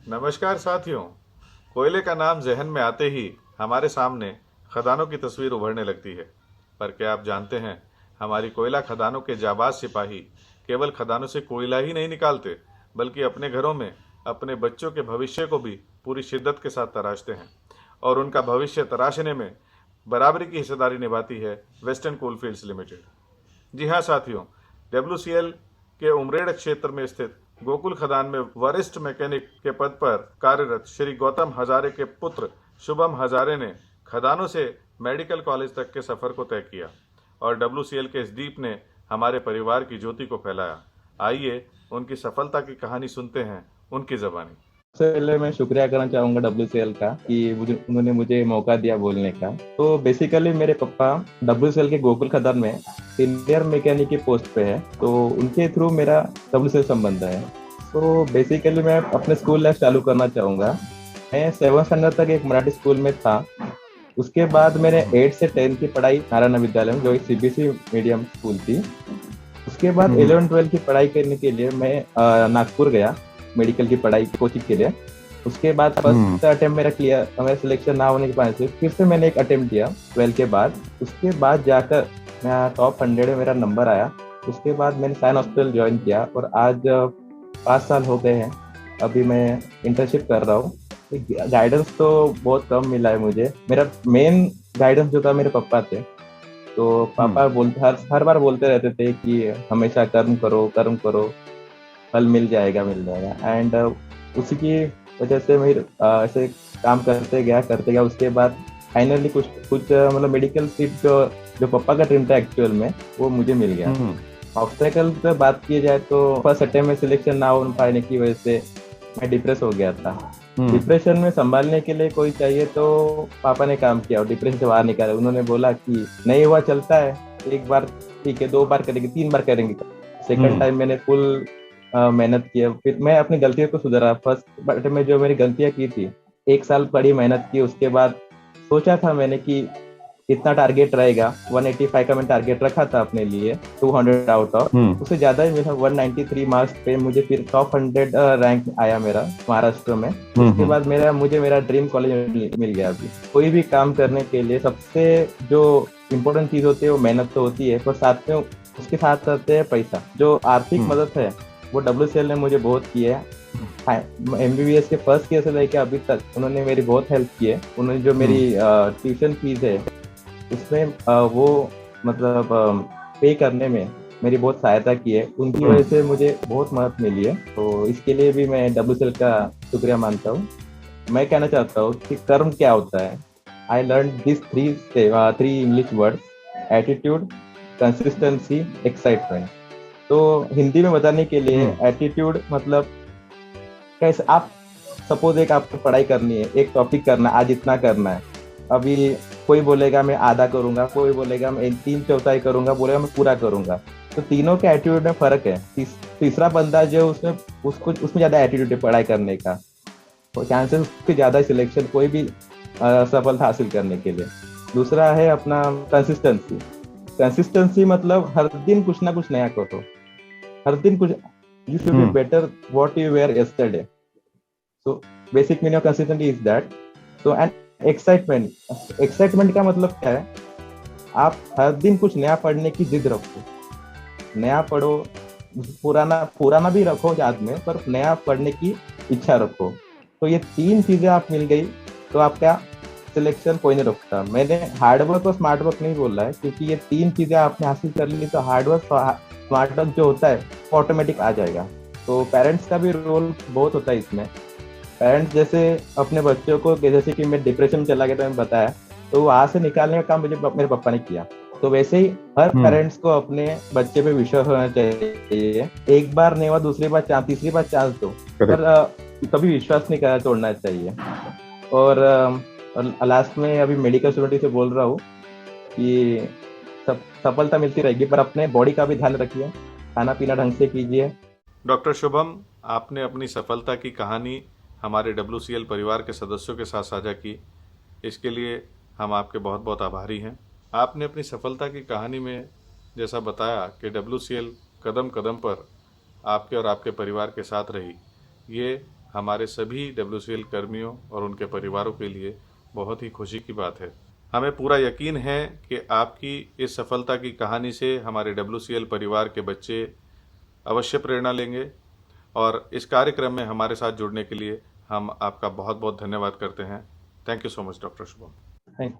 नमस्कार साथियों। कोयले का नाम जहन में आते ही हमारे सामने खदानों की तस्वीर उभरने लगती है। पर क्या आप जानते हैं, हमारी कोयला खदानों के जाबाज सिपाही केवल खदानों से कोयला ही नहीं निकालते, बल्कि अपने घरों में अपने बच्चों के भविष्य को भी पूरी शिद्दत के साथ तराशते हैं। और उनका भविष्य तराशने में बराबरी की हिस्सेदारी निभाती है वेस्टर्न कोलफील्ड्स लिमिटेड। जी हाँ साथियों, डब्ल्यूसीएल के उमरेड क्षेत्र में स्थित गोकुल खदान में वरिष्ठ मैकेनिक के पद पर कार्यरत श्री गौतम हजारे के पुत्र शुभम हजारे ने खदानों से मेडिकल कॉलेज तक के सफर को तय किया और डब्ल्यूसीएल के इस दीप ने हमारे परिवार की ज्योति को फैलाया। आइए उनकी सफलता की कहानी सुनते हैं उनकी जबानी। सबसे पहले मैं शुक्रिया करना चाहूंगा डब्ल्यूसीएल का कि उन्होंने मुझे मौका दिया बोलने का। तो बेसिकली मेरे पापा डब्ल्यूसीएल के गोकुल खदान में सीनियर मैकेनिक की पोस्ट पे है, तो उनके थ्रू मेरा डब्ल्यूसीएल संबंध है। तो बेसिकली मैं अपने स्कूल लाइफ चालू करना चाहूंगा। मैं 7th स्टैंडर्ड तक एक मराठी स्कूल में था। उसके बाद मैंने 8 से 10 की पढ़ाई नारायण विद्यालय में, जो एक सीबीएसई मीडियम स्कूल थी। उसके बाद 11-12 की पढ़ाई करने के लिए मैं नागपुर गया मेडिकल की पढ़ाई कोचिंग के लिए। उसके बाद फर्स्ट अटेम्प्ट मेरा क्लियर, मेरा सिलेक्शन ना होने के बाद से फिर से मैंने एक अटेम्प्ट दिया 12 के बाद। उसके बाद जाकर मैं टॉप 100 में मेरा नंबर आया। उसके बाद मैंने साइन हॉस्पिटल ज्वाइन किया और आज 5 साल हो गए हैं। अभी मैं इंटर्नशिप कर रहा हूँ। गाइडेंस तो बहुत कम मिला है मुझे। मेरा मेन गाइडेंस जो था मेरे पापा थे। तो पापा बोलते हर बार बोलते रहते थे कि हमेशा कर्म करो, फल मिल जाएगा एंड उसी की वजह से मैं ऐसे काम करते गया। उसके बाद फाइनली कुछ कुछ मतलब मेडिकल सीट जो पापा का ड्रीम था एक्चुअल में, वो मुझे मिल गया। ऑब्स्टेकल पे बात की जाए तो फर्स्ट अटेम्प्ट में सिलेक्शन ना हो पाने की वजह से मैं डिप्रेस हो गया था। डिप्रेशन में संभालने के लिए कोई चाहिए, तो पापा ने काम किया और डिप्रेशन से बाहर निकाला। उन्होंने बोला कि नहीं हुआ चलता है, एक बार ठीक है, 2 बार करेंगे, 3 बार करेंगे। सेकंड टाइम मैंने फुल मेहनत किया। फिर मैं अपनी गलतियों को सुधारा। फर्स्ट बट में जो मेरी गलतियां की थी, 1 साल कड़ी मेहनत की। उसके बाद सोचा था मैंने कि इतना टारगेट रहेगा, 185 का मैं टारगेट रखा था अपने लिए, 200 आउट ऑफ, उससे ज्यादा ही मिला। 193 मार्क्स पे मुझे फिर टॉप 100 रैंक आया मेरा महाराष्ट्र में। उसके बाद मुझे मेरा ड्रीम कॉलेज मिल गया। अभी कोई भी काम करने के लिए सबसे जो इम्पोर्टेंट चीज होती है वो मेहनत तो होती है, पर साथ में उसके साथ रहते हैं पैसा। जो आर्थिक मदद है वो डब्ल्यूसीएल ने मुझे बहुत की है। एमबीबीएस के फर्स्ट ईयर से लेकर अभी तक उन्होंने मेरी बहुत हेल्प की है। उन्होंने जो मेरी ट्यूशन फीस है उसमें वो मतलब पे करने में मेरी बहुत सहायता की है। उनकी वजह से मुझे बहुत मदद मिली है, तो इसके लिए भी मैं डब्ल्यूसीएल का शुक्रिया मानता हूँ। मैं कहना चाहता हूँ कि कर्म क्या होता है। I learn this three English words: attitude, consistency, excitement. तो हिंदी में बताने के लिए एटीट्यूड मतलब कैसे आप सपोज एक आपको पढ़ाई करनी है, एक टॉपिक करना है, आज इतना करना है। अभी कोई बोलेगा मैं आधा करूंगा, कोई बोलेगा मैं 3/4 करूंगा, बोलेगा मैं पूरा करूंगा। तो तीनों के एटीट्यूड में फर्क है। तीसरा बंदा जो उसमें ज्यादा एटीट्यूड है पढ़ाई करने का, तो चांसेस उसके ज्यादा सिलेक्शन कोई भी सफलता हासिल करने के लिए। दूसरा है अपना कंसिस्टेंसी। कंसिस्टेंसी मतलब हर दिन कुछ ना कुछ नया करो, हर दिन कुछ। You should be better what you were yesterday. So basic meaning of consistency is that. So and excitement. Excitement का मतलब क्या है? आप हर दिन कुछ नया पढ़ने की जिद रखो, नया पढ़ो। पुराना पुराना भी रखो याद में, पर नया पढ़ने की इच्छा रखो। तो ये 3 चीजें आप मिल गई तो आपका सिलेक्शन कोई नहीं रोकता। मैंने हार्डवर्क और स्मार्ट वर्क नहीं बोला है, क्योंकि ये 3 चीजें आपने हासिल कर ली तो हार्डवर्क स्मार्ट वर्क जो होता है वो ऑटोमेटिक आ जाएगा। तो पेरेंट्स का भी रोल बहुत होता है इसमें। पेरेंट्स जैसे अपने बच्चों को, जैसे कि मैं डिप्रेशन में चला गया तो मैंने बताया, तो वहां से निकालने का काम मेरे पापा ने किया। तो वैसे ही हर पेरेंट्स को अपने बच्चे पे विश्वास होना चाहिए। एक बार नहीं हुआ, दूसरी बार चांस, तीसरी बार चांस दो, पर कभी विश्वास नहीं करना, तोड़ना चाहिए। और लास्ट में अभी मेडिकल स्टूडेंट से बोल रहा हूँ कि सफलता मिलती रहेगी, पर अपने बॉडी का भी ध्यान रखिए, खाना पीना ढंग से कीजिए। डॉक्टर शुभम, आपने अपनी सफलता की कहानी हमारे डब्ल्यूसीएल परिवार के सदस्यों के साथ साझा की। इसके लिए हम आपके बहुत बहुत आभारी हैं। आपने अपनी सफलता की कहानी में जैसा बताया कि डब्ल्यूसीएल कदम कदम पर आपके और आपके परिवार के साथ रही, ये हमारे सभी WCL कर्मियों और उनके परिवारों के लिए बहुत ही खुशी की बात है। हमें पूरा यकीन है कि आपकी इस सफलता की कहानी से हमारे WCL परिवार के बच्चे अवश्य प्रेरणा लेंगे और इस कार्यक्रम में हमारे साथ जुड़ने के लिए हम आपका बहुत बहुत धन्यवाद करते हैं। Thank you so much doctor Shubham. Thank